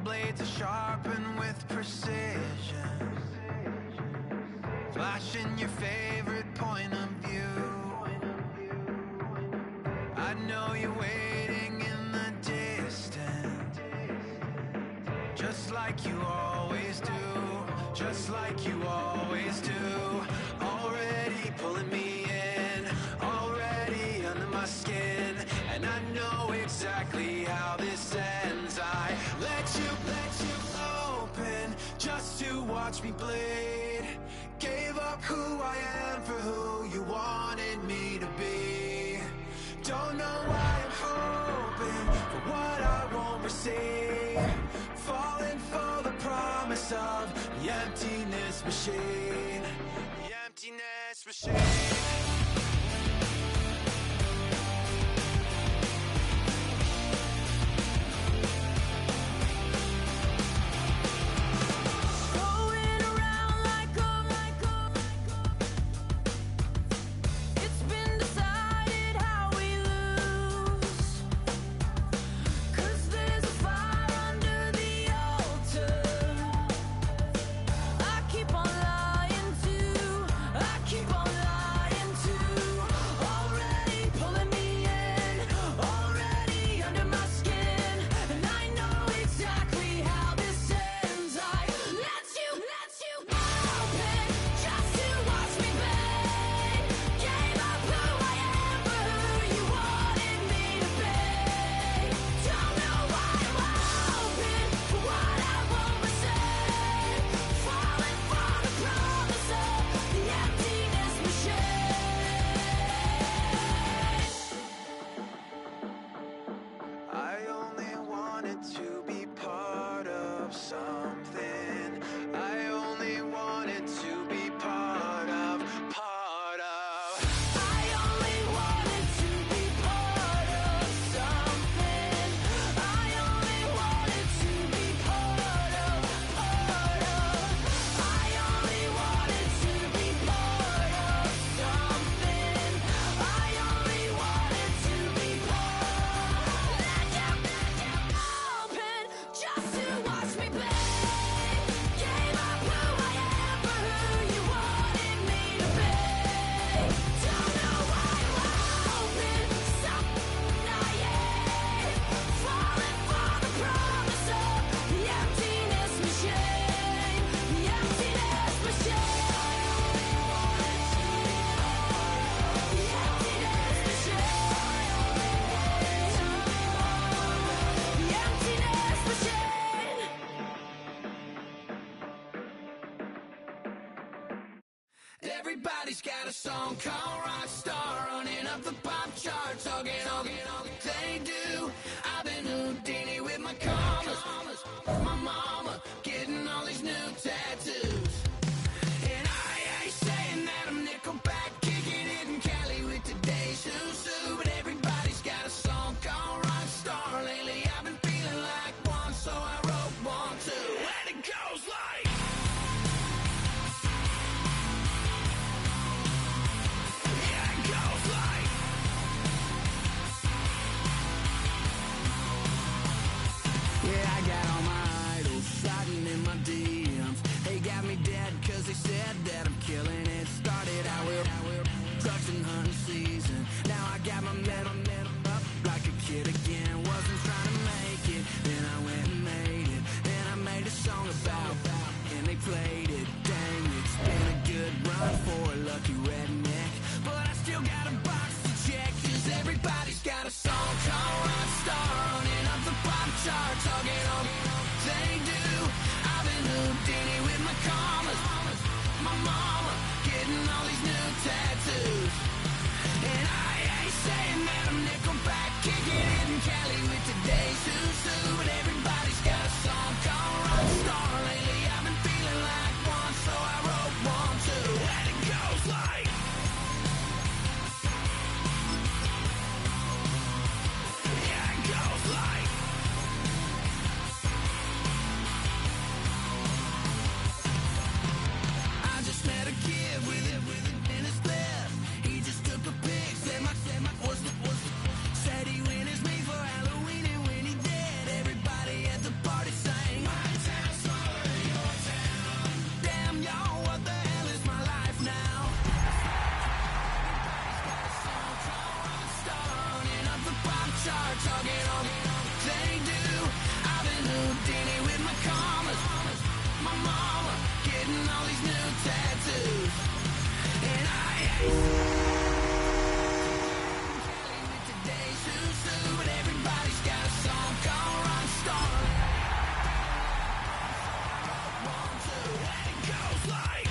blades are sharpened with precision, flashing your favorite point of view. I know you're waiting in the distance, just like you always do, just like you always do. Already pulling me in, already under my skin, and I know exactly how this ends. I let you open just to watch me bleed. Gave up who I am for who you wanted me to be. Don't know why I'm hoping for what I won't receive, falling for the promise of the emptiness machine, the emptiness machine. Everybody's got a song called rock star, running up the pop charts, talking all they do. I've been Houdini with my commas, my mama getting all these new tattoos. And I ain't saying that I'm Nickelback, kicking it in Cali with today's Susu. But everybody's got a song called rock star. Lately I've been feeling like one, so I wrote one too. And it goes like, yeah, I got all my idols sliding in my DMs. They got me dead cause they said that I'm killing it. Started out with drugs and hunting season. Now I got my metal up like a kid again. Wasn't trying to make it, then I went and made it. Then I made a song about and they played it. Dang, it's been a good run for a lucky redneck, but I still got a box to check. Cause everybody's got a song called Rockstar, running up the pop chart, talking all they do. I've been Houdini with my commas, my mama getting all these new tattoos. And I ain't saying that I'm Nickelback, kicking it in Cali with today's Susu. But everybody's got a song called Rockstar. Lately I've been feeling like one, so I wrote one too. And it goes like, yeah, it goes like, I just met a kid with it in his leg. start talking on they do. I've been Houdini with my commas. My mama getting all these new tattoos. And I Kelly with today's who's who. But everybody's got a song called Rockstar. One, two, and it goes like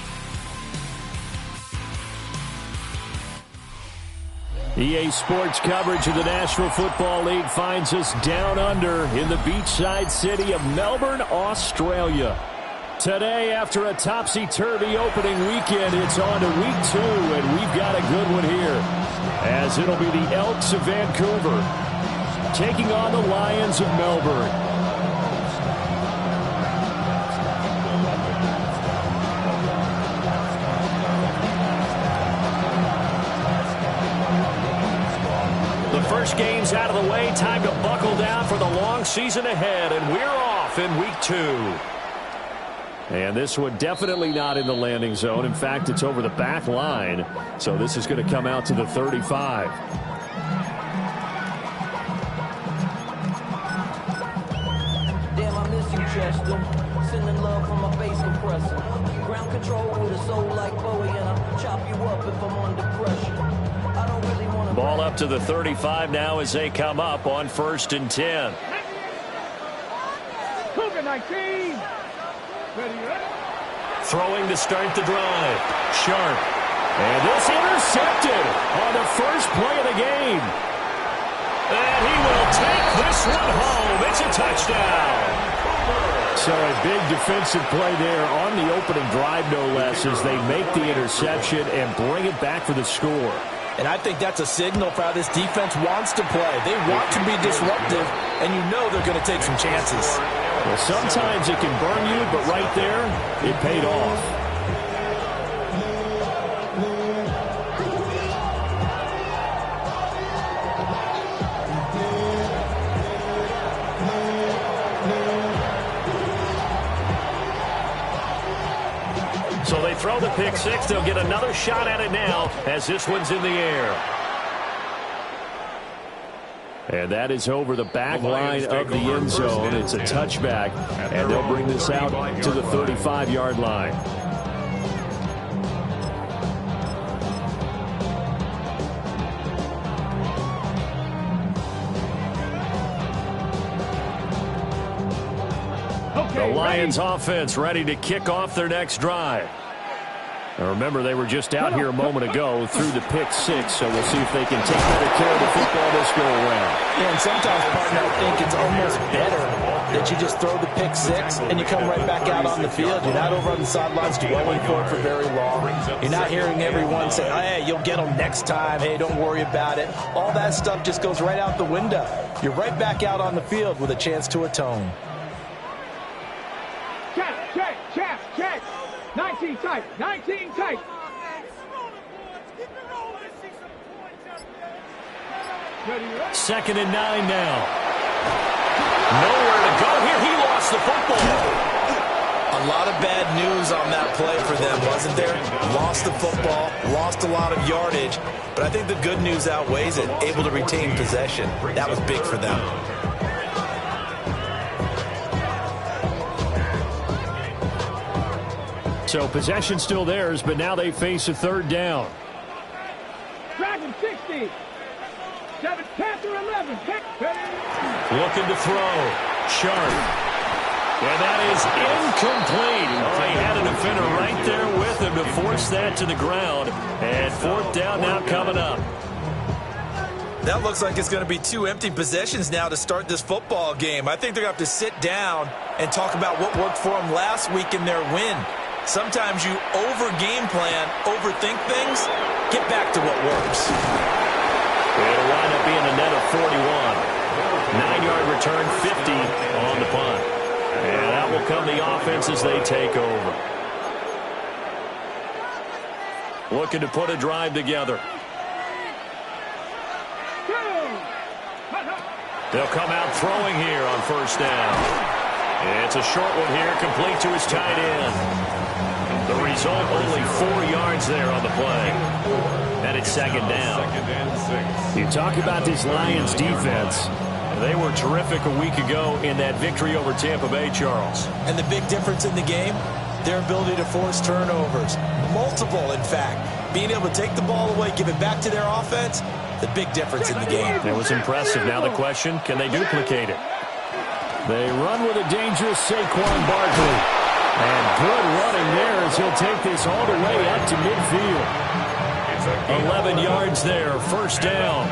EA Sports coverage of the National Football League finds us down under in the beachside city of Melbourne, Australia. Today, after a topsy-turvy opening weekend, it's on to week 2, and we've got a good one here, as it'll be the Elks of Vancouver taking on the Lions of Melbourne. First game's out of the way. Time to buckle down for the long season ahead, and we're off in week 2. And this one definitely not in the landing zone. In fact, it's over the back line, so this is going to come out to the 35. Damn, I miss you, Chester. Sending love from my bass compressor. Ground control with a soul like Bowie, and I'll chop you up if I'm under pressure. I don't really want to. Ball up to the 35 now as they come up on 1st and 10. Cougar 19. Throwing to start the drive. Sharp. And this intercepted on the first play of the game. And he will take this one home. It's a touchdown. So a big defensive play there on the opening drive, no less, as they make the interception and bring it back for the score. And I think that's a signal for how this defense wants to play. They want to be disruptive, and you know they're going to take some chances. Well, sometimes it can burn you, but right there, it paid off. So they throw the pick six. They'll get another shot at it now as this one's in the air. And that is over the back line of the end zone. It's a touchback, and they'll bring this out to the 35-yard line. The Lions offense ready to kick off their next drive. Now remember, they were just out here a moment ago through the pick six, so we'll see if they can take better care of the football this go around. Yeah, and sometimes, partner, I think it's almost better that you just throw the pick six and you come right back out on the field. You're not over on the sidelines dwelling for it for very long. You're not hearing everyone say, oh, hey, you'll get them next time. Hey, don't worry about it. All that stuff just goes right out the window. You're right back out on the field with a chance to atone. Check. 19 tight. 19 tight. Second and 9 now. Nowhere to go here. He lost the football. A lot of bad news on that play for them, wasn't there? Lost the football, lost a lot of yardage, but I think the good news outweighs it. Able to retain possession. That was big for them. So possession still theirs, but now they face a third down. Dragon 60. 7, Panther 11. Looking to throw. Sharp. And that is incomplete. Oh, he had a defender right there with him to force that to the ground. And 4th down now coming up. That looks like it's going to be 2 empty possessions now to start this football game. I think they're going to have to sit down and talk about what worked for them last week in their win. Sometimes you over-game plan, overthink things, get back to what works. It'll wind up being a net of 41. 9-yard return, 50 on the punt. And out will come the offense as they take over. Looking to put a drive together. They'll come out throwing here on 1st down. It's a short one here, complete to his tight end. The result, only 4 yards there on the play. And it's second down. You talk about this Lions defense. They were terrific a week ago in that victory over Tampa Bay, Charles. And the big difference in the game, their ability to force turnovers. Multiple, in fact. Being able to take the ball away, give it back to their offense, the big difference in the game. It was impressive. Now the question, can they duplicate it? They run with a dangerous Saquon Barkley. And good running there as he'll take this all the way up to midfield. 11 yards there, first down.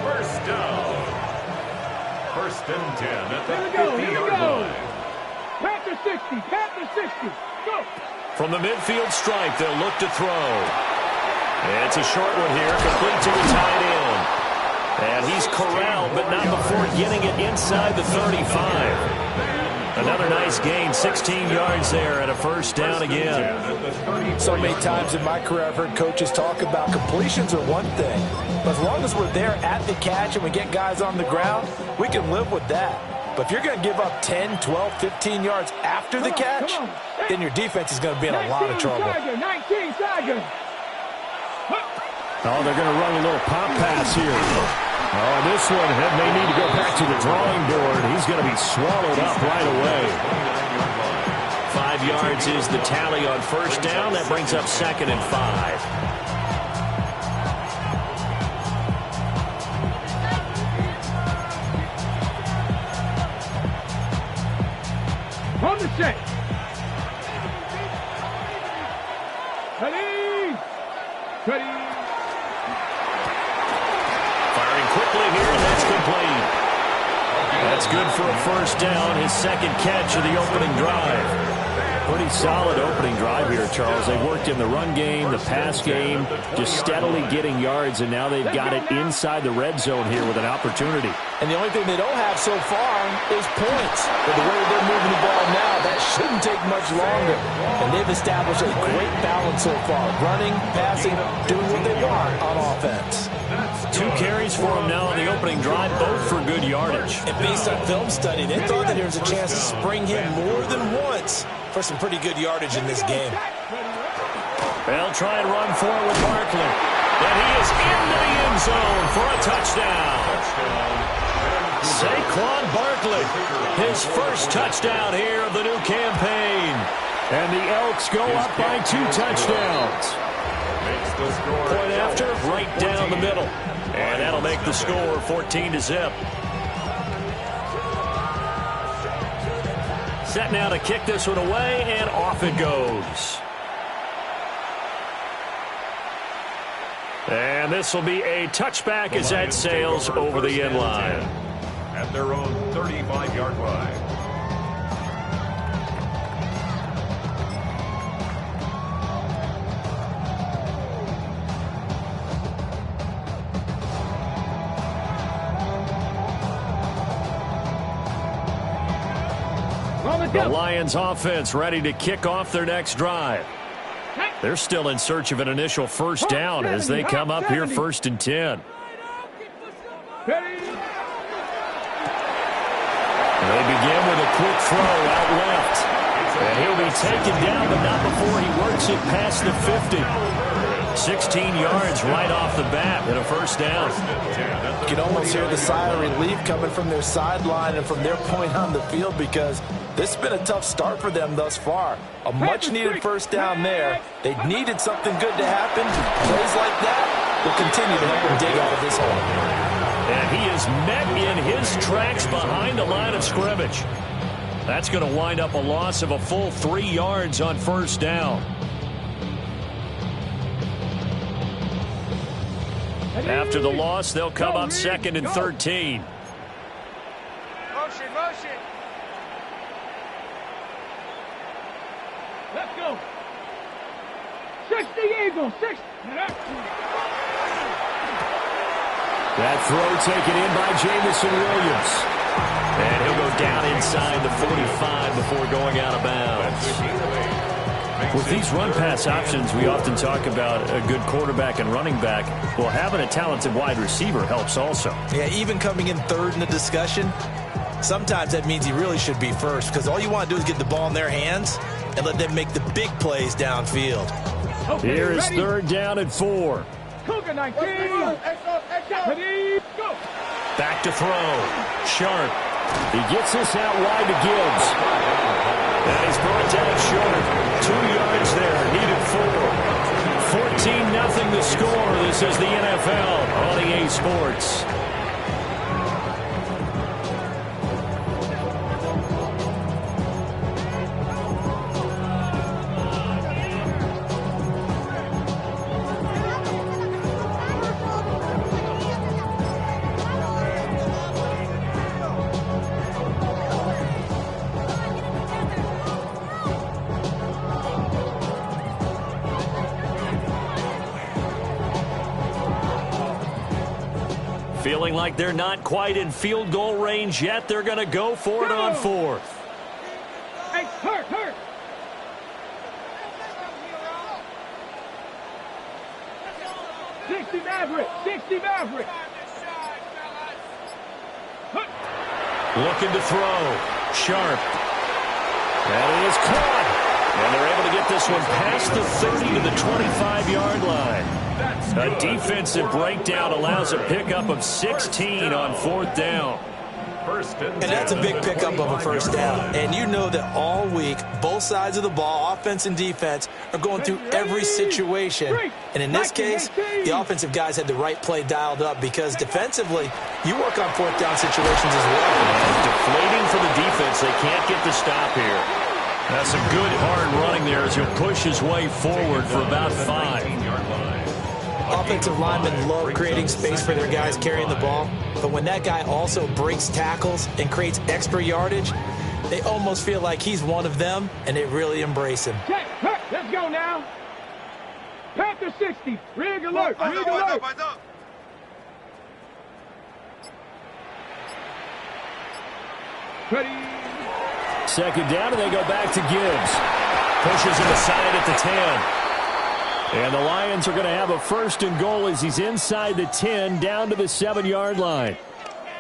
First down. First and 10 at the 50-yard line. Panther 60, Panther 60, go! From the midfield stripe, they'll look to throw. It's a short one here, complete to the tight end. And he's corralled, but not before getting it inside the 35. Another nice gain, 16 yards there and a first down again. So many times in my career I've heard coaches talk about completions are one thing. But as long as we're there at the catch and we get guys on the ground, we can live with that. But if you're going to give up 10, 12, 15 yards after the catch, then your defense is going to be in a lot of trouble. 19 Tiger. Oh, they're going to run a little pop pass here. Oh, this one may need to go back to the drawing board. He's going to be swallowed up right away. 5 yards is the tally on first down. That brings up second and 5. On the check. Ready. Ready. Firing quickly here, and that's complete. That's good for a first down, his second catch of the opening drive. Pretty solid opening drive here, Charles. They worked in the run game, the pass game, just steadily getting yards, and now they've got it inside the red zone here with an opportunity. And the only thing they don't have so far is points. But the way they're moving the ball now, that shouldn't take much longer. And they've established a great balance so far. Running, passing, doing what they want on offense. 2 carries for him now on the opening drive, both for good yardage. And based on film study, they thought that there was a chance to spring him more than once for some pretty good yardage in this game. They'll try and run for it with Barkley. And he is into the end zone for a touchdown. Saquon Barkley, his first touchdown here of the new campaign. And the Elks go up by 2 touchdowns. Point after, right down the middle. And that'll make the score 14-0. Set now to kick this one away, and off it goes. And this will be a touchback as that sails over the end line. At their own 35-yard line. The Lions offense ready to kick off their next drive. They're still in search of an initial first down as they come up here first and 10. They begin with a quick throw out left. And he'll be taken down, but not before he works it past the 50. 16 yards right off the bat and a first down. You can almost hear the sigh of relief coming from their sideline and from their point on the field because this has been a tough start for them thus far. A much-needed first down there. They needed something good to happen. Plays like that will continue to help them dig out of this hole. And he is met in his tracks behind the line of scrimmage. That's going to wind up a loss of a full 3 yards on first down. After the loss, they'll come up second and 13. Motion, motion. Let's go. 60 Eagles, 60. That throw taken in by Jamison Williams. And he'll go down inside the 45 before going out of bounds. With these run-pass options, we often talk about a good quarterback and running back. Well, having a talented wide receiver helps also. Yeah, even coming in third in the discussion, sometimes that means he really should be first because all you want to do is get the ball in their hands. and let them make the big plays downfield. Okay, Here is ready? 3rd down and 4. Cougar 19. Ready, go. Back to throw. Sharp. He gets this out wide to Gibbs. And he's brought down short. 2 yards there. Needed 4. 14-0 the score. This is the NFL on EA Sports. Feeling like they're not quite in field goal range yet. They're going to go for it on 4th. Hey, hurt. 60 Maverick. Looking to throw. Sharp. And it is caught. And they're able to get this one past the 30 to the 25-yard line. A defensive breakdown allows a pickup of 16 on 4th down. And that's a big pickup of a 1st down. And you know that all week, both sides of the ball, offense and defense, are going through every situation. And in this case, the offensive guys had the right play dialed up because defensively, you work on 4th down situations as well. And deflating for the defense. They can't get the stop here. That's a good hard running there as he'll push his way forward for about 5. Offensive linemen love creating space for their guys carrying the ball, but when that guy also breaks tackles and creates extra yardage, they almost feel like he's one of them, and they really embrace him. Let's go now. Panther 60. Rig alert. Ready. Second down, and they go back to Gibbs. Pushes him aside at the 10. And the Lions are going to have a 1st and goal as he's inside the 10, down to the 7-yard line.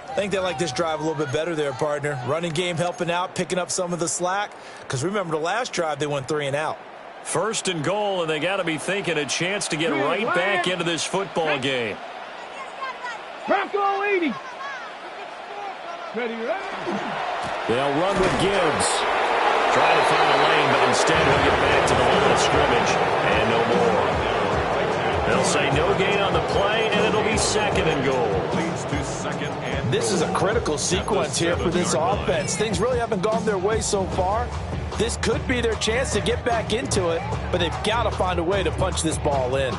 I think they like this drive a little bit better there, partner. Running game helping out, picking up some of the slack. Because remember, the last drive, they went 3 and out. 1st and goal, and they got to be thinking a chance to get right back into this football game. Bronco 80. Ready. They'll run with Gibbs. Trying to find a lane, but instead he'll get back to the line of scrimmage. And no more. They'll say no gain on the play, and it'll be 2nd and goal. Leads to 2nd and This is a critical sequence here for this offense. Things really haven't gone their way so far. This could be their chance to get back into it, but they've got to find a way to punch this ball in.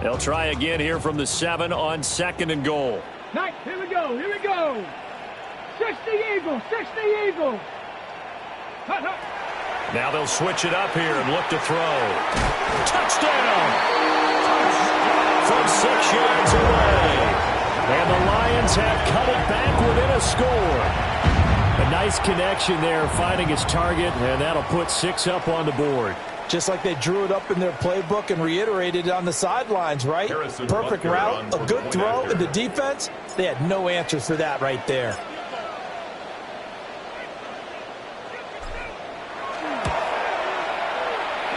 They'll try again here from the 7 on 2nd and goal. Here we go. 60 Eagles. Now they'll switch it up here and look to throw. Touchdown! From 6 yards away. And the Lions have cut it back within a score. A nice connection there, finding his target, and that'll put 6 up on the board. Just like they drew it up in their playbook and reiterated it on the sidelines, right? Perfect route, a good throw, and the defense, they had no answers for that right there.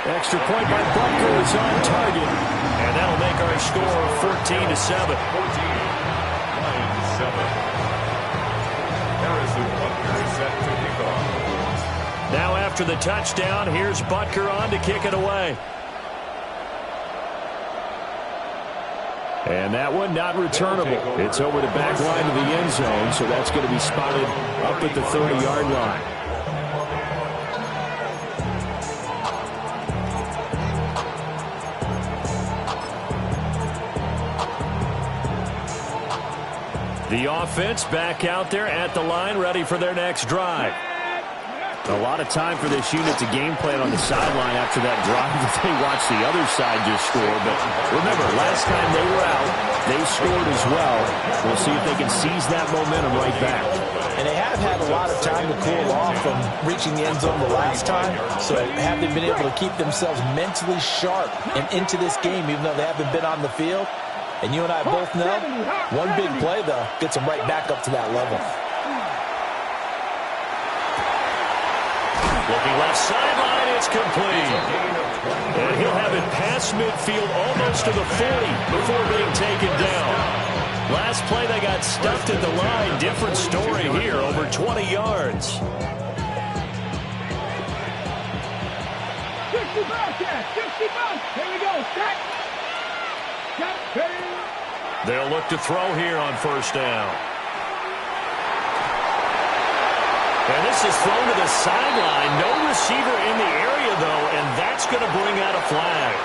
Extra point by Butker is on target. And that'll make our score 14-7. 14, Lions 7. Harrison Butker set to kick off. Now after the touchdown, here's Butker on to kick it away. And that one not returnable. It's over the back line of the end zone, so that's going to be spotted up at the 30-yard line. The offense back out there at the line, ready for their next drive. A lot of time for this unit to game plan on the sideline after that drive that they watched the other side just score. But remember, last time they were out, they scored as well. We'll see if they can seize that momentum right back. And they have had a lot of time to cool off from reaching the end zone the last time. So have they been able to keep themselves mentally sharp and into this game, even though they haven't been on the field? And you and I both know, one big play, though, gets them right back up to that level. Looking left sideline, it's complete. And he'll have it past midfield almost to the 40 before being taken down. Last play, they got stuffed at the line. Different story here, over 20 yards. 60 Bobcats, 60 Bobcats. Here we go, set. They'll look to throw here on first down. And this is thrown to the sideline. No receiver in the area, though, and that's going to bring out a flag.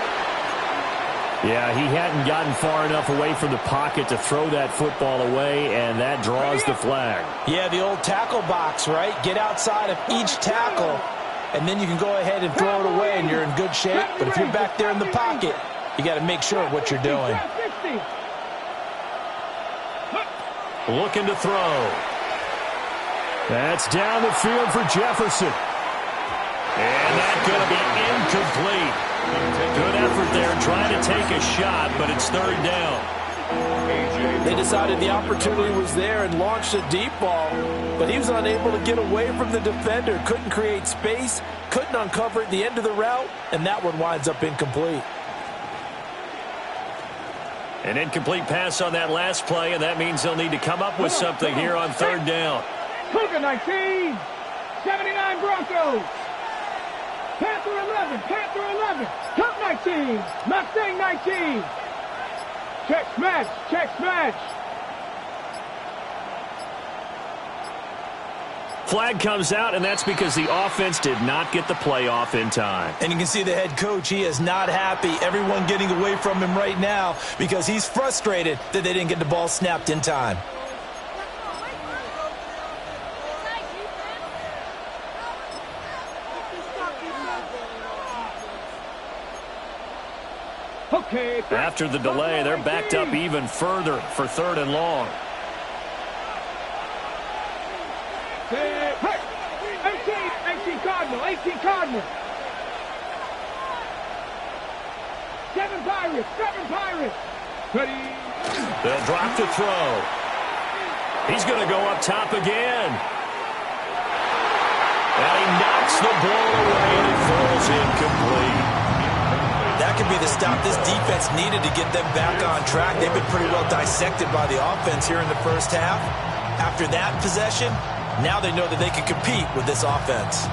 Yeah, he hadn't gotten far enough away from the pocket to throw that football away, and that draws the flag. Yeah, the old tackle box, right? Get outside of each tackle, and then you can go ahead and throw it away, and you're in good shape. But if you're back there in the pocket, you got to make sure of what you're doing. Looking to throw. That's down the field for Jefferson. And that's going to be incomplete. Good effort there trying to take a shot, but it's third down. They decided the opportunity was there and launched a deep ball, but he was unable to get away from the defender, couldn't create space, couldn't uncover at the end of the route, and that one winds up incomplete. An incomplete pass on that last play, and that means they'll need to come up with something here on third down. Cougar 19, 79 Broncos. Panther 11, Panther 11, Cup 19, Mustang 19. Check smash, check smash. Flag comes out, and that's because the offense did not get the play off in time. And you can see the head coach, he is not happy. Everyone getting away from him right now because he's frustrated that they didn't get the ball snapped in time. Okay. After the delay, they're backed up even further for third and long. 18 Cardinal, 18 Cardinal. 7 Pirates, 7 Pirates. Ready. They'll drop to throw. He's going to go up top again. And he knocks the ball away, and it falls incomplete. That could be the stop this defense needed to get them back on track. They've been pretty well dissected by the offense here in the first half. After that possession, now they know that they can compete with this offense.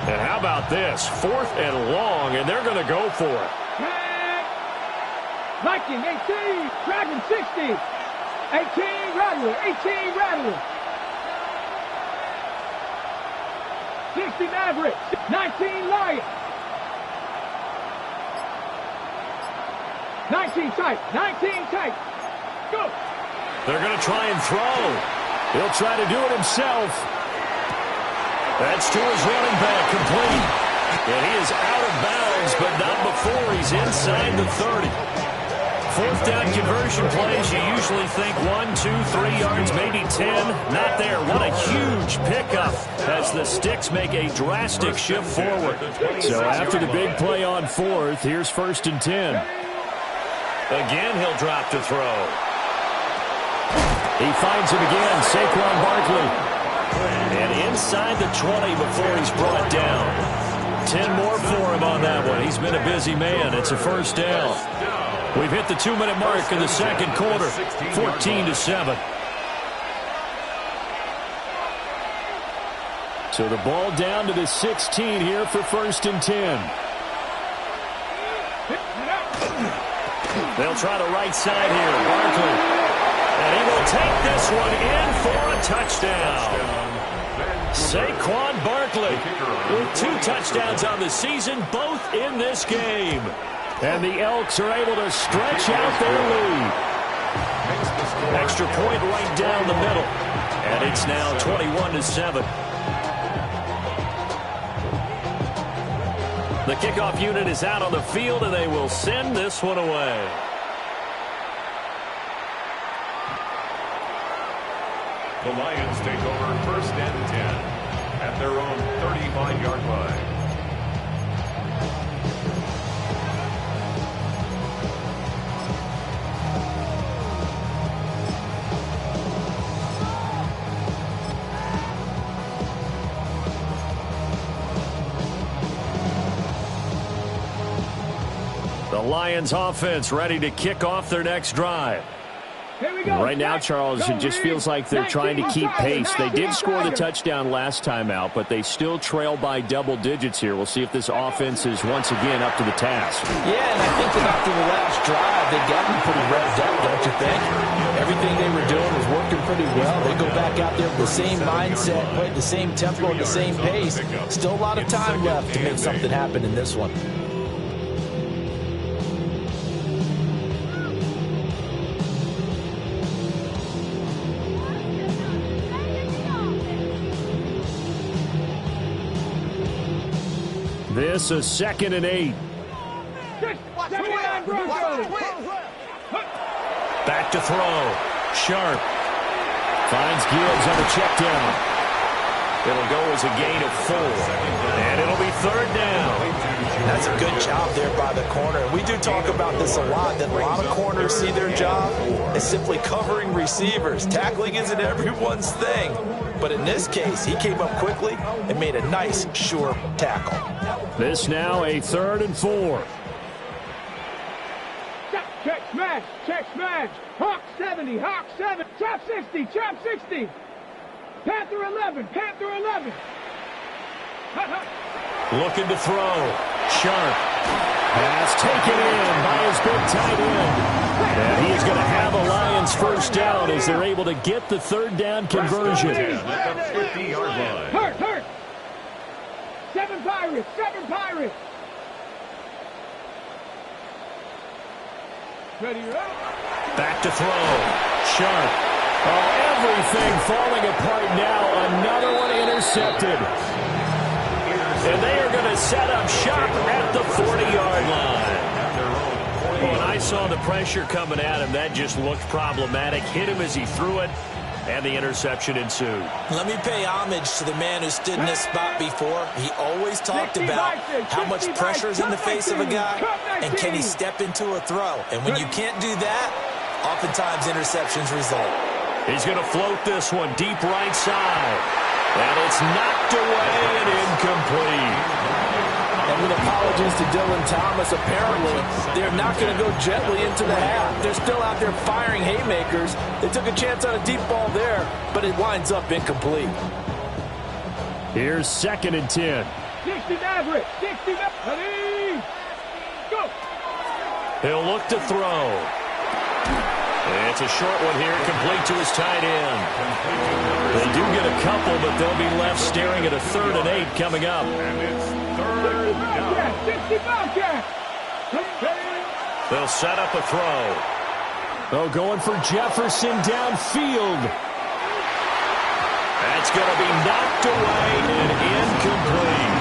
And how about this? 4th and long, and they're going to go for it. Viking 18, Dragon 60. 18 Rattler, 18 Rattler. 60 Maverick, 19 Lion. 19 tight, 19 tight. Go. They're going to try and throw. He'll try to do it himself. That's to his running back, complete. And he is out of bounds, but not before he's inside the 30. 4th down conversion plays, you usually think 1, 2, 3 yards, maybe 10. Not there. What a huge pickup as the Sticks make a drastic shift forward. So after the big play on 4th, here's 1st and 10. Again, he'll drop to throw. He finds him again, Saquon Barkley. And inside the 20 before he's brought down. 10 more for him on that one. He's been a busy man. It's a first down. We've hit the 2-minute mark in the second quarter, 14-7. So the ball down to the 16 here for 1st and 10. They'll try the right side here, Barkley. And he will take this one in for a touchdown. Saquon Barkley with 2 touchdowns on the season, both in this game. And the Elks are able to stretch out their lead. Extra point right down the middle. And it's now 21-7. The kickoff unit is out on the field, and they will send this one away. The Lions take over 1st and 10 at their own 35-yard line. Lions offense ready to kick off their next drive. Right now, Charles, it just feels like they're trying to keep pace. They did score the touchdown last time out, but they still trail by double digits here. We'll see if this offense is once again up to the task. Yeah, and I think that after the last drive, they got them pretty revved up, don't you think? Everything they were doing was working pretty well. They go back out there with the same mindset, play at the same tempo, at the same pace. Still a lot of time left to make something happen in this one. This is 2nd and 8. Back to throw. Sharp. Finds Gibbs on the check down. It'll go as a gain of 4. And it'll be 3rd down. That's a good job there by the corner. We do talk about this a lot, that a lot of corners see their job as simply covering receivers. Tackling isn't everyone's thing. But in this case, he came up quickly and made a nice, sure tackle. This now a 3rd and 4. Check smash, check smash. Hawk 70, Hawk 7, trap 60, trap 60. Panther 11, Panther 11. Looking to throw. Sharp. Pass taken in by his big tight end. And he is going to have a Lions first down as they're able to get the 3rd down conversion. Hurt. 7 Pirates, 7 Pirates. Ready, Back to throw. Sharp. Oh, everything falling apart now. Another one intercepted. And they are going to set up shop at the 40-yard line. When I saw the pressure coming at him, that just looked problematic. Hit him as he threw it, and the interception ensued. Let me pay homage to the man who stood in this spot before. He always talked about how much pressure is in the face of a guy, and can he step into a throw. And when you can't do that, oftentimes interceptions result. He's going to float this one deep right side. And it's knocked away and incomplete. And with apologies to Dylan Thomas, apparently they're not going to go gently into the half. They're still out there firing haymakers. They took a chance on a deep ball there, but it winds up incomplete. Here's 2nd and 10. 60 Maverick, 60 Maverick. Ready, go. He'll look to throw. It's a short one here, complete to his tight end. They do get a couple, but they'll be left staring at a 3rd and 8 coming up. And it's 3rd down. 60 Bobcat. They'll set up a throw. Oh, going for Jefferson downfield. That's going to be knocked away and incomplete.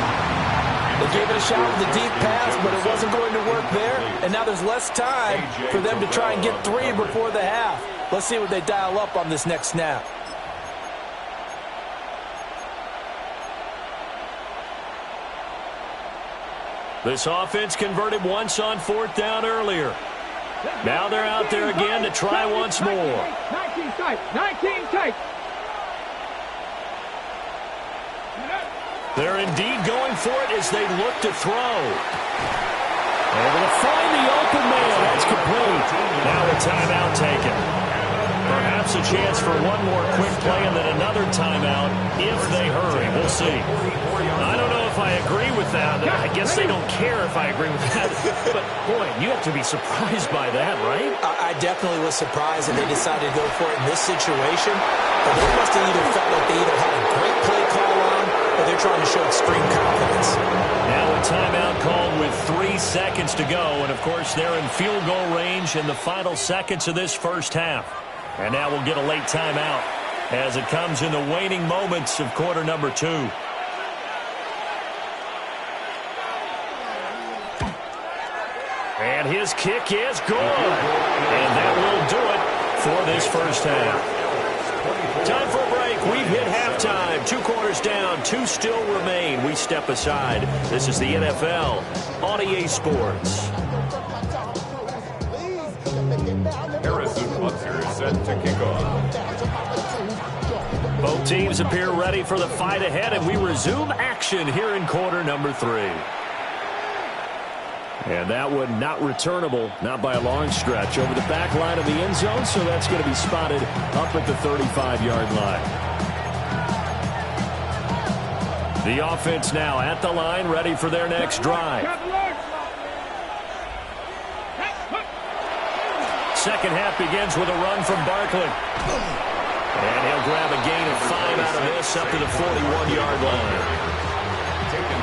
They gave it a shot with a deep pass, but it wasn't going to work there. And now there's less time for them to try and get 3 before the half. Let's see what they dial up on this next snap. This offense converted once on 4th down earlier. Now they're out there again to try once more. 19 tight, 19 tight. They're indeed going for it as they look to throw. Able to find the open man. That's complete. Now a timeout taken. Perhaps a chance for one more quick play and then another timeout if they hurry. We'll see. I don't know if I agree with that. I guess they don't care if I agree with that. But, boy, you have to be surprised by that, right? I definitely was surprised that they decided to go for it in this situation. But they must have either felt like they either had a great play call on or they're trying to show extreme confidence. Now a timeout called with 3 seconds to go. And, of course, they're in field goal range in the final seconds of this first half. And now we'll get a late timeout as it comes in the waning moments of quarter number 2. And his kick is good. And that will do it for this first half. Time for a break. We've hit halftime. 2 quarters down. 2 still remain. We step aside. This is the NFL on EA Sports. Harrison Butker set to kick off. Both teams appear ready for the fight ahead, and we resume action here in quarter number 3. And that one not returnable, not by a long stretch, over the back line of the end zone, so that's going to be spotted up at the 35-yard line. The offense now at the line, ready for their next drive. Second half begins with a run from Barkley. And he'll grab a gain of 5 out of this up to the 41-yard line.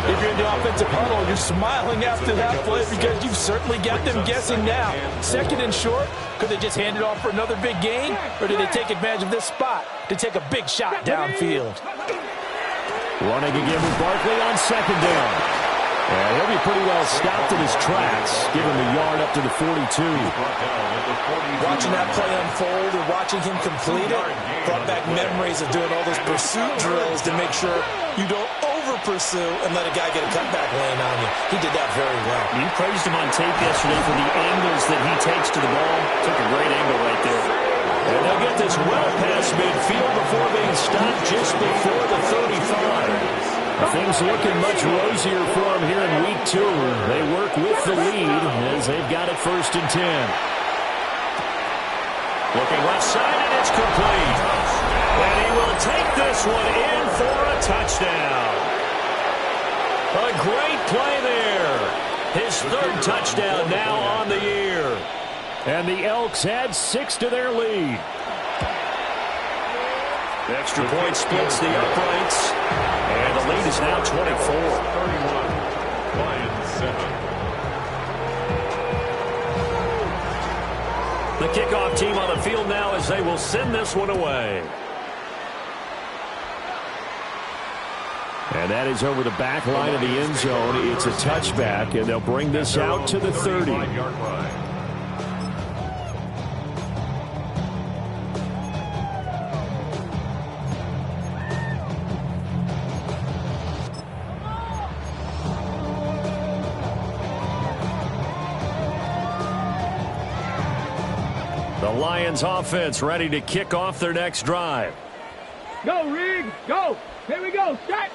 If you're in the offensive huddle, you're smiling after that play because you've certainly got them guessing now. Second and short, could they just hand it off for another big gain? Or did they take advantage of this spot to take a big shot downfield? Running again with Barkley on second down. And he'll be pretty well stopped in his tracks, giving the yard up to the 42. Watching that play unfold and watching him complete it brought back memories of doing all those pursuit drills to make sure you don't over-pursue and let a guy get a cutback lane on you. He did that very well. You praised him on tape yesterday for the angles that he takes to the ball. Took a great angle right there. And they'll get this well past midfield before being stopped just before the 35. Things looking much rosier for them here in week 2. They work with the lead as they've got it 1st and 10. Looking left side, and it's complete. And he will take this one in for a touchdown. A great play there. His 3rd touchdown now on the year. And the Elks add 6 to their lead. The extra point splits the uprights. And the lead is now 24. 31. Lions 7. The kickoff team on the field now as they will send this one away. And that is over the back line of the end zone. It's a touchback, and they'll bring this out to the 30. The Lions offense ready to kick off their next drive. Go, Rig, go. Here we go, set.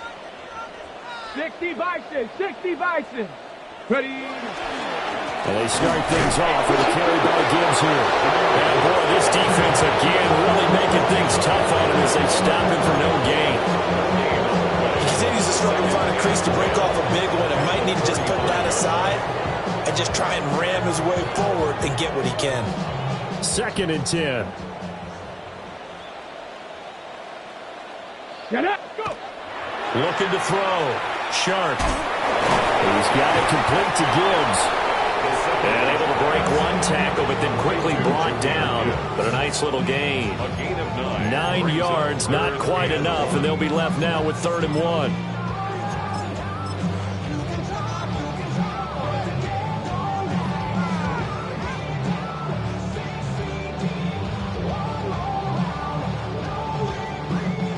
60 Bison, 60 Bison. Ready. And they start things off with a carry by Gibbs here. And boy, this defense again really making things tough on him as they stop him for no gain. He continues to struggle to find a crease to break off a big one and might need to just put that aside and just try and ram his way forward and get what he can. 2nd and 10. Get up, go. Looking to throw. Sharp. He's got it complete to Gibbs. And able to break one tackle, but then quickly brought down. But a nice little gain. A gain of 9. 9 yards, not quite enough, and they'll be left now with 3rd and 1.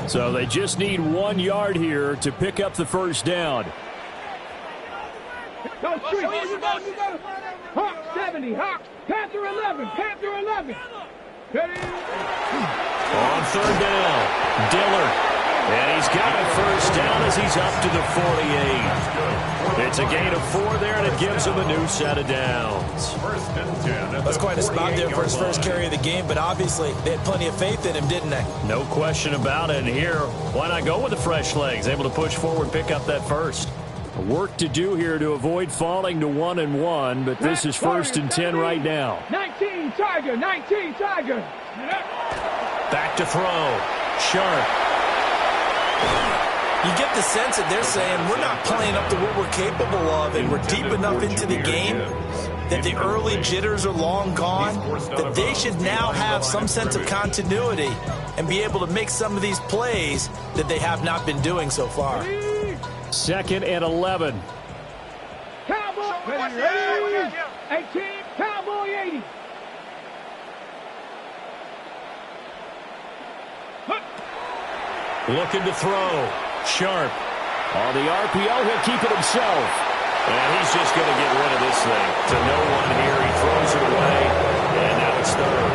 So they just need 1 yard here to pick up the 1st down. Go, street. You go. Hawk 70, Hawk. Panther 11, Panther 11. Ready. On 3rd down, Dillard. And he's got a 1st down as he's up to the 48. It's a gain of 4 there, and it gives him a new set of downs. 1st and 10. That's quite a spot there for his first carry of the game, but obviously they had plenty of faith in him, didn't they? No question about it. And here, why not go with the fresh legs? Able to push forward, pick up that 1st. Work to do here to avoid falling to 1-1, but this is 1st and 10 right now. 19 Tiger, 19 Tiger. Back to throw. Sharp. You get the sense that they're saying we're not playing up to what we're capable of, and we're deep enough into the game that the early jitters are long gone, that they should now have some sense of continuity and be able to make some of these plays that they have not been doing so far. 2nd and 11. Cowboy, ready. 18, Cowboy 80. Looking to throw. Sharp. On the RPO, he'll keep it himself. And he's just going to get rid of this thing. To no one here. He throws it away. And now it's 3rd.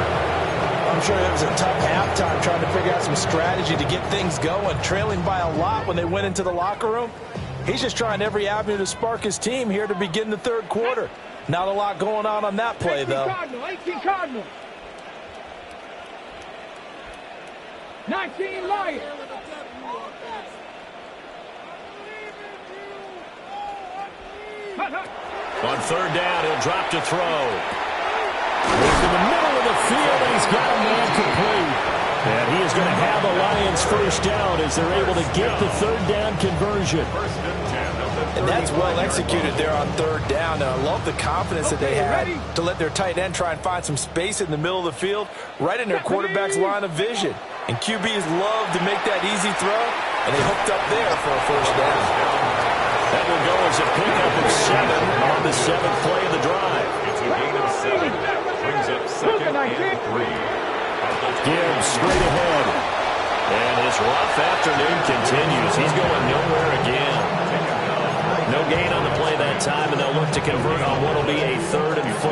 I'm sure it was a tough halftime trying to figure out some strategy to get things going. Trailing by a lot when they went into the locker room. He's just trying every avenue to spark his team here to begin the third quarter. Not a lot going on that play, though. 18 Cardinal. 19 Lions. On third down, he'll drop to throw. He's in the middle of the field, and he's got a man complete. And he is going to have the Lions first down as they're able to get the third down conversion. And that's well executed there on third down. And I love the confidence that they had to let their tight end try and find some space in the middle of the field, right in their quarterback's line of vision. And QBs love to make that easy throw, and they hooked up there for a first down. That will go as a pickup of 7 on the 7th play of the drive. It's a gain of 7. Brings up second and 3. Gibbs straight ahead. And his rough afternoon continues. He's going nowhere again. No gain on the play that time, and they'll look to convert on what will be a 3rd and 4.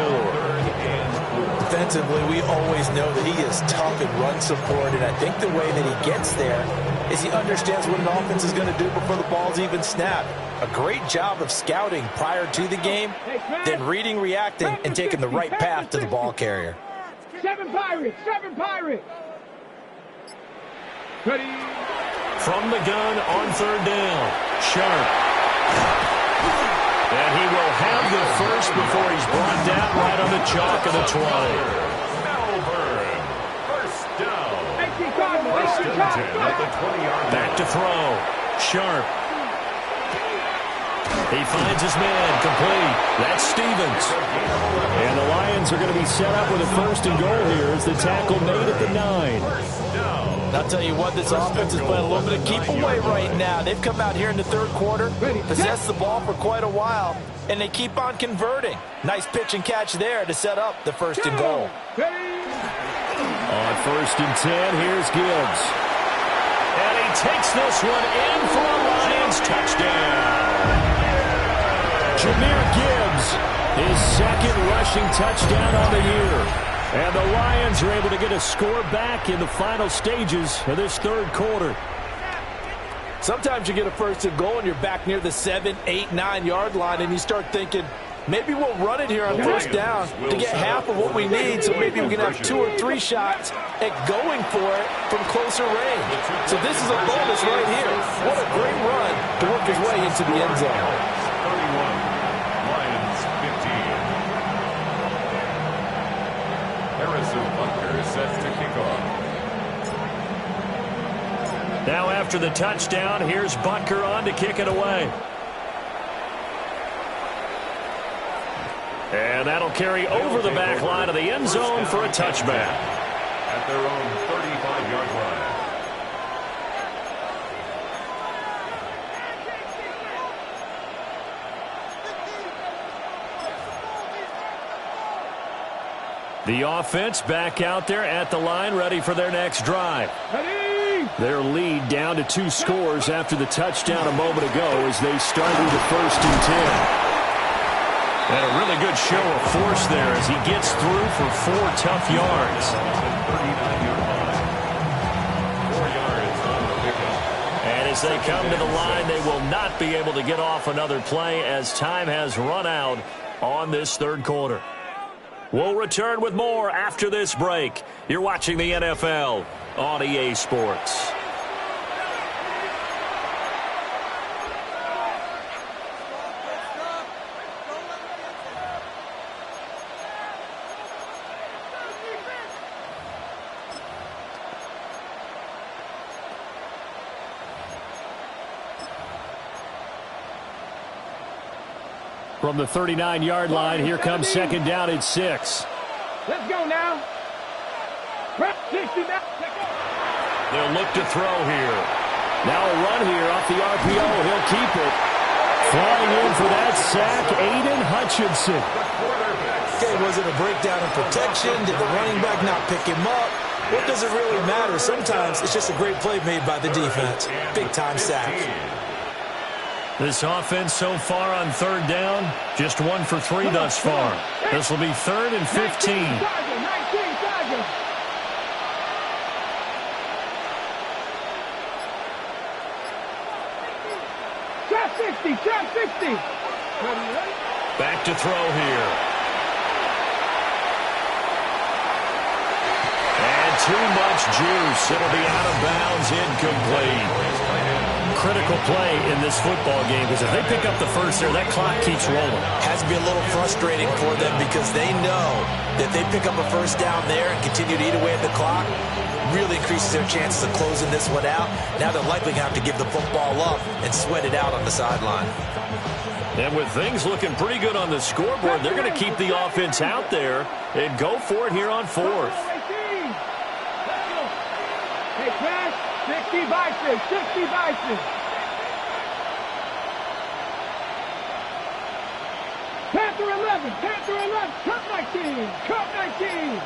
Defensively, we always know that he is tough in run support, and I think the way that he gets there is he understands what an offense is going to do before the ball's even snapped. A great job of scouting prior to the game, then reading, reacting, and taking the right path to the ball carrier. 7 Pirates. 7 Pirates. Ready. From the gun on third down. Sharp. And he will have the first before he's brought down right on the chalk of the 20. Melbourne. First down. First and 10 at the 20-yard line. Back to throw. Sharp. He finds his man, complete. That's Stevens. And the Lions are going to be set up with a 1st and goal here as the tackle made at the 9. I'll tell you what, this offense is playing a little bit of keep away right now. They've come out here in the third quarter, possessed the ball for quite a while, and they keep on converting. Nice pitch and catch there to set up the 1st and goal. On 1st and 10, here's Gibbs. And he takes this one in for a Lions touchdown. Jahmyr Gibbs, his 2nd rushing touchdown on the year. And the Lions are able to get a score back in the final stages of this third quarter. Sometimes you get a 1st and goal and you're back near the 7, 8, 9 yard line, and you start thinking, maybe we'll run it here on 1st down to get half of what we need, so maybe we can have 2 or 3 shots at going for it from closer range. So this is a bonus right here. What a great run to work his way into the end zone. 31. Lions 15. Harrison Butker is set to kick off. Now after the touchdown, here's Butker on to kick it away. And that'll carry over the back line of the end zone for a touchback. At their own 35-yard line. The offense back out there at the line, ready for their next drive. Their lead down to 2 scores after the touchdown a moment ago as they started the 1st and 10. And a really good show of force there as he gets through for 4 tough yards. 39-yard line. 4 yards on the pickup. And as they come to the line, they will not be able to get off another play as time has run out on this third quarter. We'll return with more after this break. You're watching the NFL on EA Sports. From the 39-yard line, here comes 2nd down at 6. Let's go now. 60 now. They'll look to throw here. Now a run here off the RPO. He'll keep it. Flying in for that sack, Aiden Hutchinson. Okay, was it a breakdown in protection? Did the running back not pick him up? What does it really matter? Sometimes it's just a great play made by the defense. Big-time sack. This offense so far on 3rd down, just 1 for 3 thus far. This will be 3rd and 15. Trap 60, Back to throw here. And too much juice. It'll be out of bounds, incomplete. Critical play in this football game, because if they pick up the first there, that clock keeps rolling. Has to be a little frustrating for them because they know that they pick up a first down there and continue to eat away at the clock, really increases their chances of closing this one out. Now they're likely going to have to give the football up and sweat it out on the sideline. And with things looking pretty good on the scoreboard, they're going to keep the offense out there and go for it here on fourth. Hey, pass, 60 by 6, 60 by 6. Panther 11, Panther 11, cut 19, cut 19.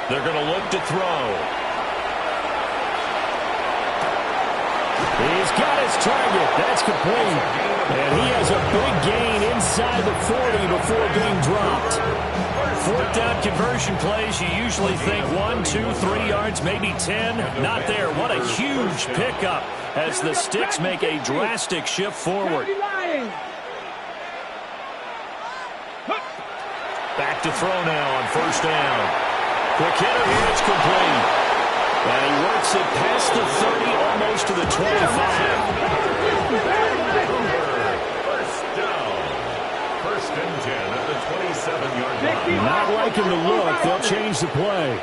They're going to look to throw. He's got his target. That's complete. And he has a big gain inside the 40 before being dropped. Fourth down conversion plays, you usually think 1, 2, 3 yards, maybe 10. Not there. What a huge pickup as the Sticks make a drastic shift forward. Back to throw now on first down. Quick hitter here, it's complete. And he works it past the 30, almost to the 25. First down. First and 10 at the 27-yard line. Not liking the look. They'll change the play.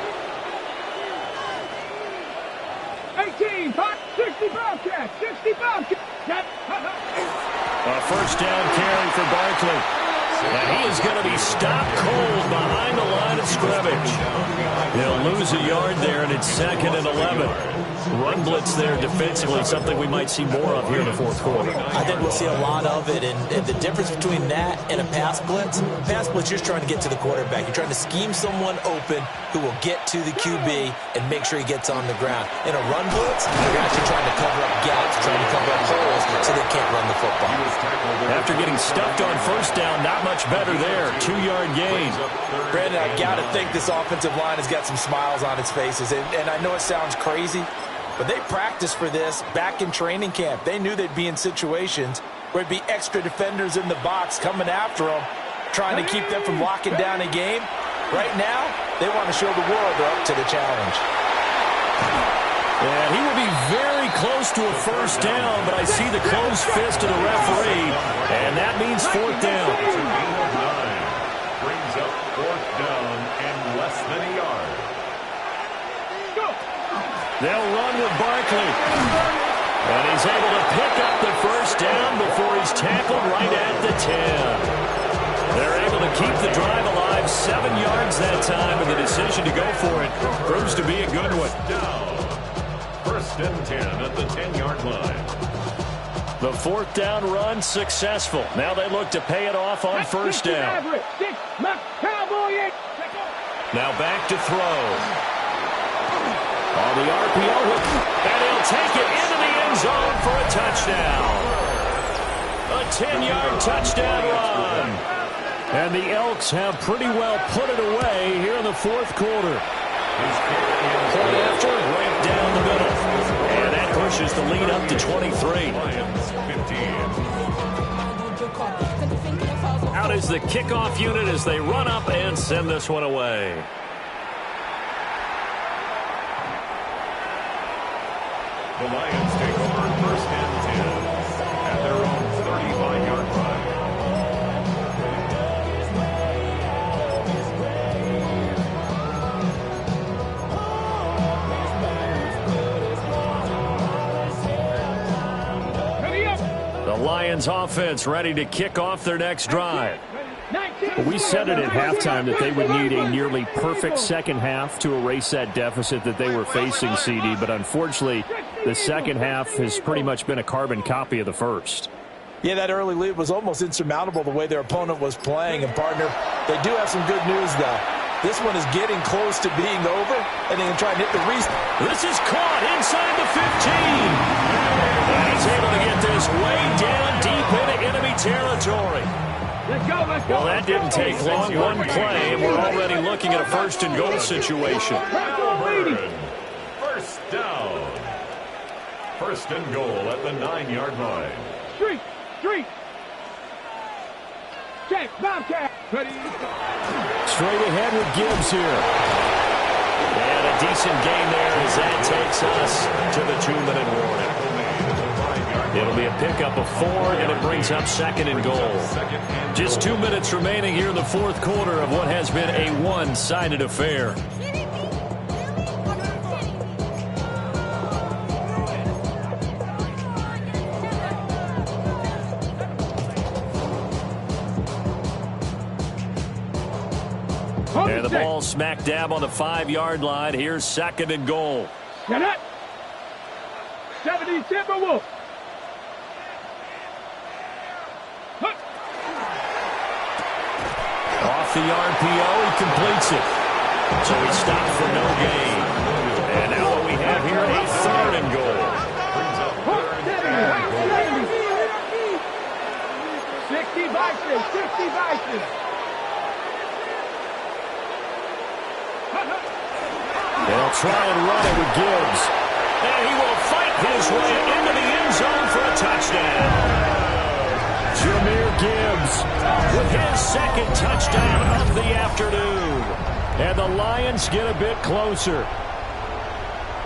18, 60 Bobcat, 60 Bobcat. A first down carry for Barkley. And he is going to be stopped cold behind the line of scrimmage. He'll lose a yard there, and it's 2nd and 11. Run blitz there defensively, something we might see more of here in the fourth quarter. I think we'll see a lot of it, and the difference between that and a pass blitz, you're just trying to get to the quarterback. You're trying to scheme someone open who will get to the QB and make sure he gets on the ground. In a run blitz, you're actually trying to cover up gaps, trying to cover up holes so they can't run the football. After getting stuffed on first down, not much better there. 2-yard gain. Brandon, I've got to think this offensive line has got some smiles on its faces, and I know it sounds crazy, but they practiced for this back in training camp. They knew they'd be in situations where it'd be extra defenders in the box coming after them, trying to keep them from locking down a game. Right now, they want to show the world they're up to the challenge. And he will be very close to a first down, but I see the closed fist of the referee, and that means fourth down. Brings up fourth down and less than a yard. They'll run with Barkley. And he's able to pick up the first down before he's tackled right at the 10. They're able to keep the drive alive, 7 yards that time, and the decision to go for it proves to be a good one. First and 10 at the 10-yard line. The fourth down run successful. Now they look to pay it off on first down. Now back to throw. On the RPO, and he'll take it into the end zone for a touchdown. A 10-yard touchdown run. And the Elks have pretty well put it away here in the fourth quarter. Point after, right down the middle. And that pushes the lead up to 23. Out is the kickoff unit as they run up and send this one away. The Lions take over first and 10 at their own 35-yard line. The Lions offense ready to kick off their next drive. We said it at halftime that they would need a nearly perfect second half to erase that deficit that they were facing, CD, but unfortunately, the second half has pretty much been a carbon copy of the first. Yeah, that early lead was almost insurmountable the way their opponent was playing. And, partner, they do have some good news, though. This one is getting close to being over, and they can try and hit the restart. This is caught inside the 15. And he's able to get this way down deep into enemy territory. Well, that didn't take long. One play, and we're already looking at a first and goal situation. First down. First and goal at the 9-yard line. Street. Check, Bobcat. Ready. Straight ahead with Gibbs here. And a decent gain there as that takes us to the 2-minute warning. It'll be a pickup of 4, and it brings up second and goal. Just 2 minutes remaining here in the fourth quarter of what has been a one-sided affair. And the ball smack dab on the 5-yard line. Here's second and goal. Get it. 70 Timberwolves. Off the RPO, he completes it. So he stopped for no gain. And now what we have here, a third and goal. 60 Vices, 60 Vices. They'll try and run it with Gibbs. And he will fight his way into the end zone for a touchdown. Jahmyr Gibbs with his second touchdown of the afternoon. And the Lions get a bit closer.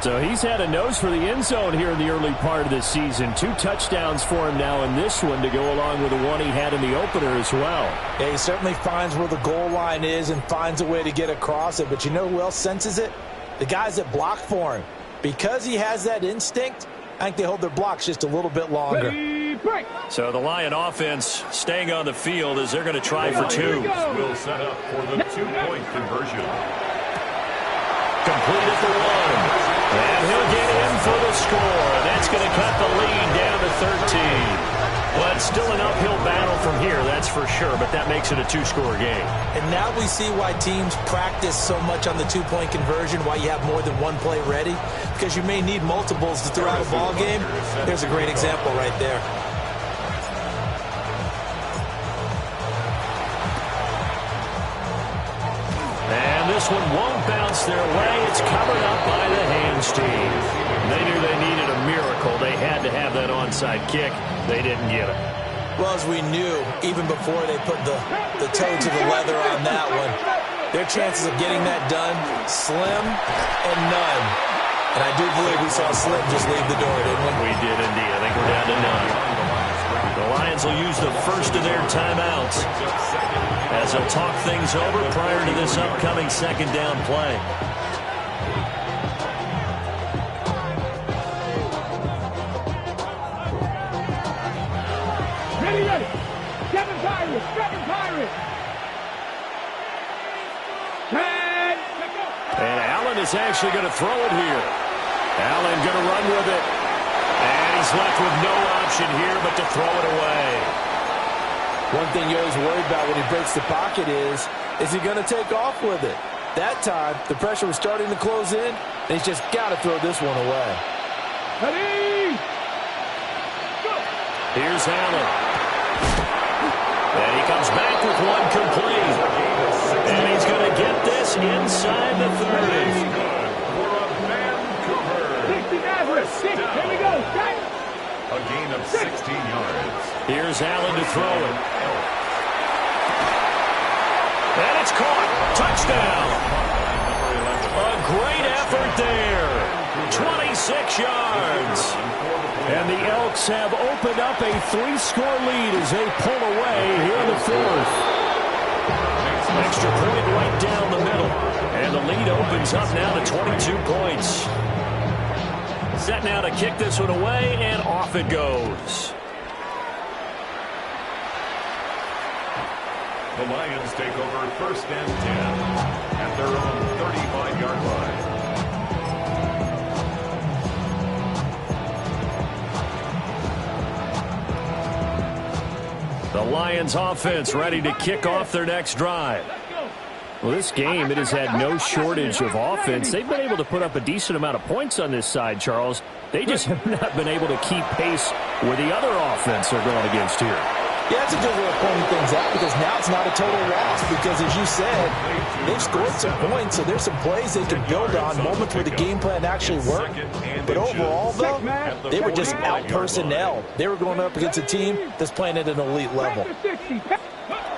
So he's had a nose for the end zone here in the early part of this season. 2 touchdowns for him now in this one to go along with the one he had in the opener as well. Yeah, he certainly finds where the goal line is and finds a way to get across it. But you know who else senses it? The guys that block for him. Because he has that instinct, I think they hold their blocks just a little bit longer. So the Lion offense staying on the field as they're going to try for 2. Will set up for the 2-point conversion. Complete at the 1. And he'll get in for the score. That's going to cut the lead down to 13. But still an uphill battle from here, that's for sure. But that makes it a 2-score game. And now we see why teams practice so much on the 2-point conversion, why you have more than one play ready. Because you may need multiples to throw out a ball game. There's a great example right there. And this one won't bounce their way. It's covered up by the hands team. They knew they needed a miracle. They had to have that onside kick. They didn't get it. Well, as we knew, even before they put the toe to the leather on that one, their chances of getting that done, slim and none. And I do believe we saw Slim just leave the door, didn't we? We did indeed. I think we're down to none. The Lions will use the first of their timeouts as they'll talk things over prior to this upcoming second down play. Ready. Kevin Pirates. And Allen is actually going to throw it here. Allen going to run with it. And he's left with no option here but to throw it away. One thing you always worry about when he breaks the pocket is he going to take off with it? That time, the pressure was starting to close in, and he's just got to throw this one away. Ready. Go. Here's Allen. And he comes back with one complete. And he's going to get this inside the 30. Here we go. A gain of 16 yards. Here's Allen to throw it. And it's caught. Touchdown. A great effort there. 26 yards. And the Elks have opened up a 3-score lead as they pull away here in the fourth. Extra point right down the middle. And the lead opens up now to 22 points. Set now to kick this one away, and off it goes. The Lions take over first and 10 at their own 35-yard line. The Lions offense ready to kick off their next drive. Well, this game, it has had no shortage of offense. They've been able to put up a decent amount of points on this side, Charles. They just have not been able to keep pace with the other offense they're going against here. Yeah, that's a good way of pointing things out because now it's not a total loss because, as you said, they've scored some points, so there's some plays they can build on, moments where the game plan actually worked. But overall, though, they were just out-personnel. They were going up against a team that's playing at an elite level.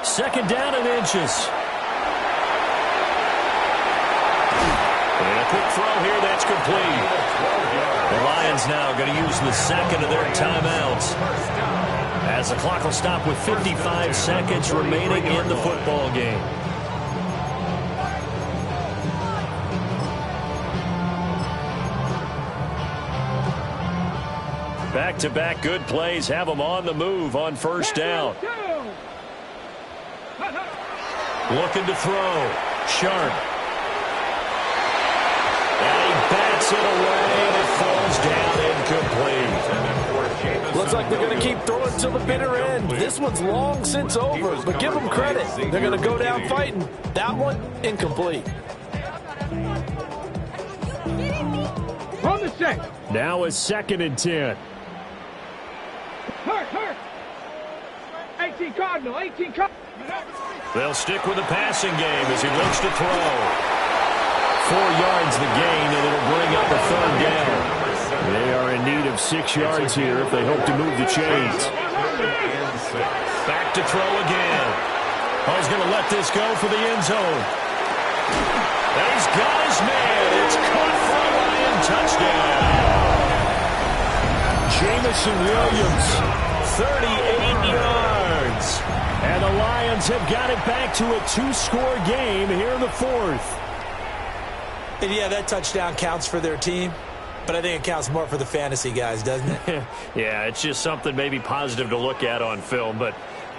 Second down and inches. And a quick throw here, that's complete. The Lions now going to use the second of their timeouts, as the clock will stop with 55 seconds remaining in the football game. Back-to-back good plays have them on the move on first down. Looking to throw. Sharp. And he bats it away, and it falls down incomplete. Looks like they're going to keep throwing till the bitter end. This one's long since over, but give them credit. They're going to go down fighting. That one, incomplete. On the set. Now is 2nd and 10. Hurt. 18 Cardinal, 18 Cardinal. They'll stick with the passing game as he looks to throw. 4 yards the gain, and it'll bring up a third down. They are in need of 6 yards here if they hope to move the chains. Back to throw again. He's going to let this go for the end zone. And he's got his man. It's caught for a Lion touchdown. Jamison Williams, 38 yards. And the Lions have got it back to a 2-score game here in the 4th. And yeah, that touchdown counts for their team, but I think it counts more for the fantasy guys, doesn't it? Yeah, it's just something maybe positive to look at on film, but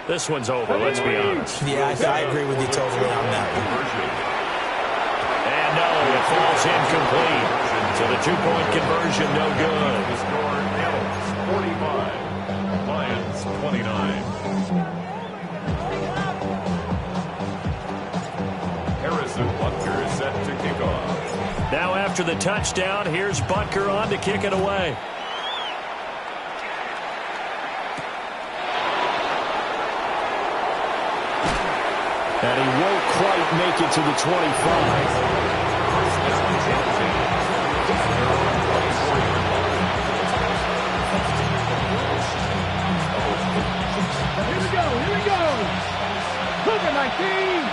this one's over, let's be honest. Yeah, I agree with you totally on that one. And no, it falls incomplete. So the 2-point conversion, no good. The score, Elks 45, Lions 29. Harrison Butker is set to kick off. Now after the touchdown, here's Butker on to kick it away. And he won't quite make it to the 25. Here we go. Hooker 19.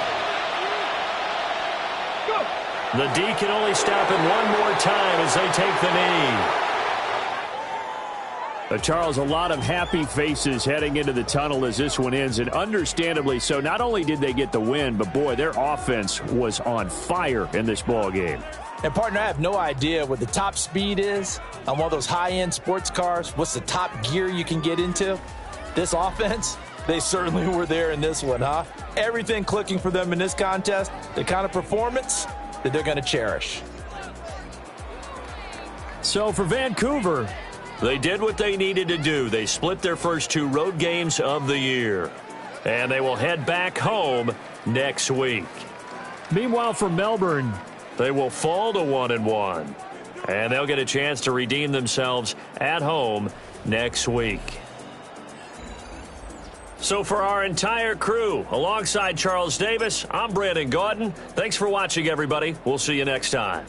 Go. The D can only stop it one more time as they take the knee. Charles, a lot of happy faces heading into the tunnel as this one ends, and understandably so. Not only did they get the win, but boy, their offense was on fire in this ball game. And partner, I have no idea what the top speed is on one of those high-end sports cars. What's the top gear you can get into? This offense, they certainly were there in this one, huh? Everything clicking for them in this contest, the kind of performance that they're going to cherish. So for Vancouver, they did what they needed to do. They split their first 2 road games of the year, and they will head back home next week. Meanwhile, for Melbourne, they will fall to 1-1, and they'll get a chance to redeem themselves at home next week. So for our entire crew, alongside Charles Davis, I'm Brandon Gaudin. Thanks for watching, everybody. We'll see you next time.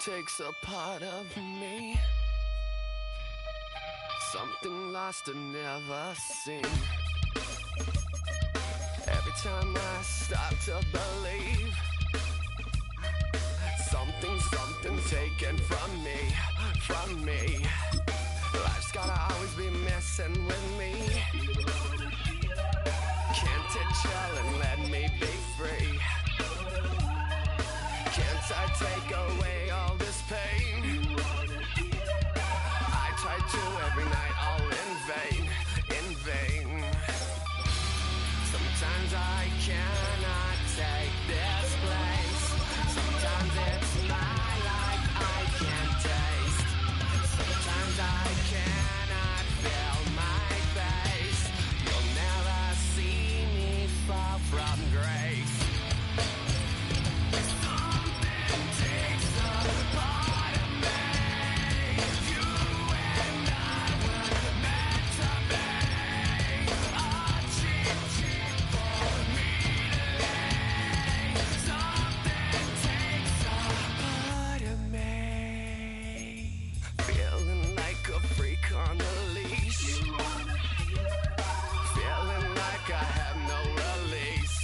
takes a part of me. Something lost and never seen. Every time I start to believe, something taken from me. Life's gotta always be messing with me. Can't it chill and let me be free? Can't I take away all this pain? I try to every night, all in vain. Sometimes I cannot take this place. Sometimes it's my life I can't taste. Sometimes I cannot feel my face. You'll never see me fall from grace. Something takes a part of me. You and I were meant to be. A cheap for me to lay. Something takes a part of me. Feeling like a freak on a leash. Feeling like I have no release.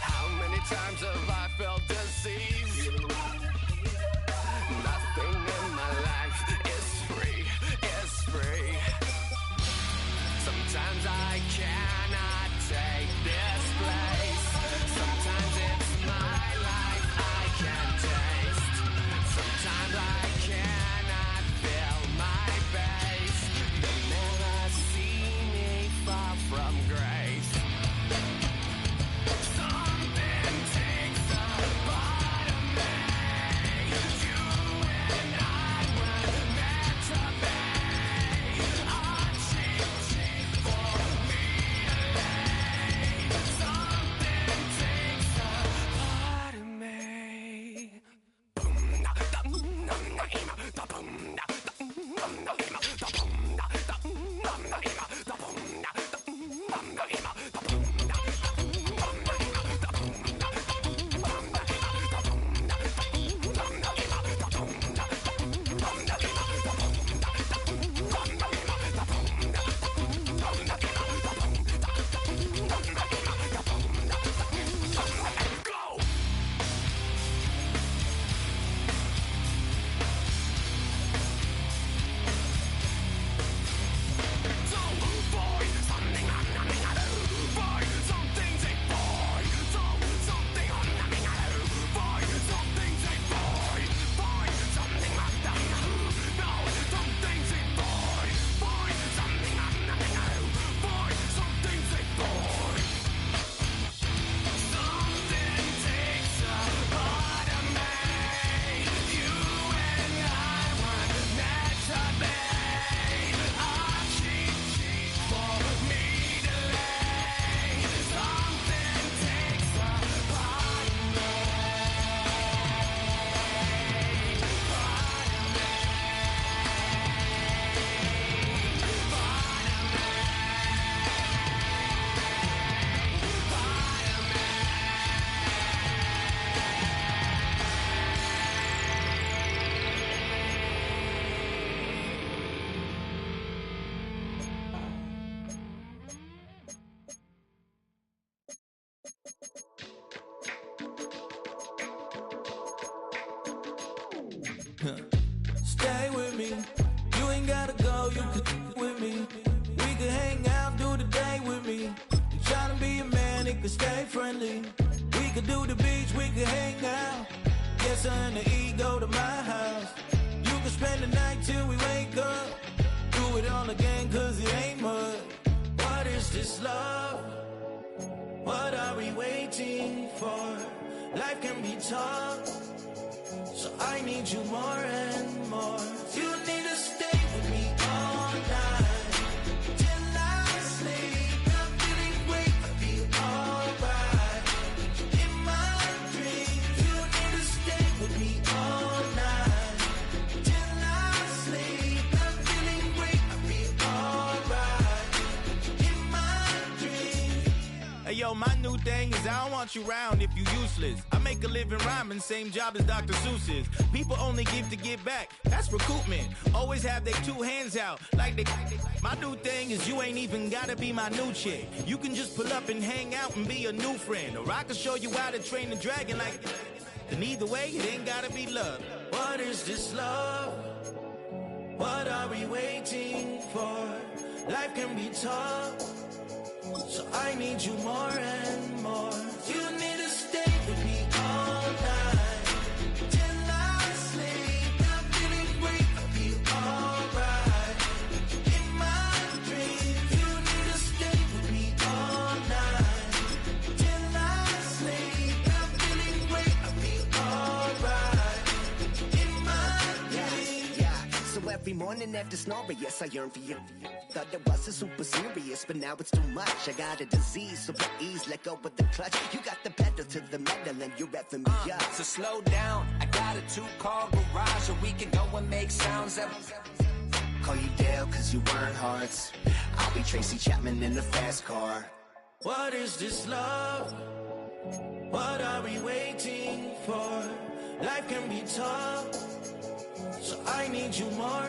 How many times have I felt disease? Nothing in my life is free. Sometimes I cannot take this place. Sometimes it's my life I can't taste. Sometimes I cannot feel my face. You'll never see me fall from grace. Something takes a part of me. You and I were meant to be. A cheap for me to lay. Something takes a part of me. Stay with me, you ain't gotta go, you could with me. We could hang out, do the day with me. You tryna be a man, it could stay friendly. We could do the beach, we could hang out. Yes, her and the E go to my house. You could spend the night till we wake up. Do it all again, cause it ain't mud. What is this love? What are we waiting for? Life can be tough, so I need you more and more. You need to stay with me all night till I sleep. I'm feeling great, I'll be alright. In my dreams, you need to stay with me all night till I sleep. I'm feeling great, I'll be alright. In my dreams. Hey, yo, my new thing is I don't want you around if you useless. I make a living rhyming, same job as Dr. Seuss's. People only give to give back, that's recoupment. Always have their two hands out, like they. My new thing is you ain't even gotta be my new chick. You can just pull up and hang out and be a new friend. Or I can show you how to train the dragon like. And either way, it ain't gotta be love. What is this love? What are we waiting for? Life can be tough, so I need you more and more. You need to stay with me all night till I sleep. I'm feeling great, I feel alright. In my dreams, you need to stay with me all night till I sleep. I'm feeling great, I feel alright. In my dreams. Yeah. So every morning after snoring, yes, I yearn for you. Thought it wasn't super serious, but now it's too much. I got a disease, so please let go with the clutch. You got the pedal to the metal and you're revving me up. So slow down, I got a 2-car garage, or we can go and make sounds that. Call you Dale, cause you weren't hearts. I'll be Tracy Chapman in the fast car. What is this love? What are we waiting for? Life can be tough, so I need you more.